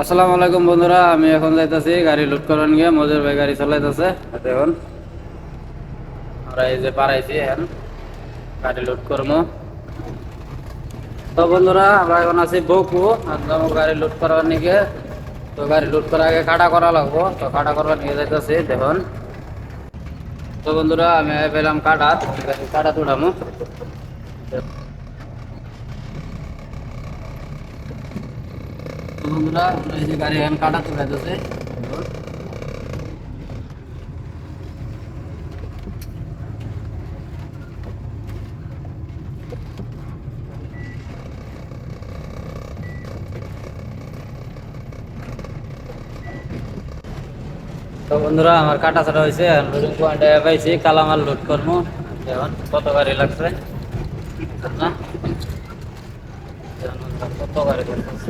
আসসালামু আলাইকুম বন্ধুরা, আমি এখন যাইতাছি গাড়ি লোড করার নিয়ে। মজুর ভাই গাড়ি চালাইতেছে। এখন আমরা এই যে পারাইছি, এখন গাড়ি লোড করবো। তো বন্ধুরা, আমরা এখন আছি বকু, একদম গাড়ি লোড করার নিয়ে। তো গাড়ি লোড করার আগে কাটা করা লাগবো, তো কাটা করার নিয়ে যাইতেছি দেখুন। তো বন্ধুরা, আমি পেলাম কাটা, কাটা তুলামো। তো বন্ধুরা, এই যে গাড়ি এখন কাটা তুলাইতেছে। তো বন্ধুরা, আমার কাটা ছাড়া হয়েছে, লোডিং পয়েন্টে পাইছি, কালামাল লোড করবো। এখন কত গাড়ি লাগছে না, কত গাড়ি লাগছে।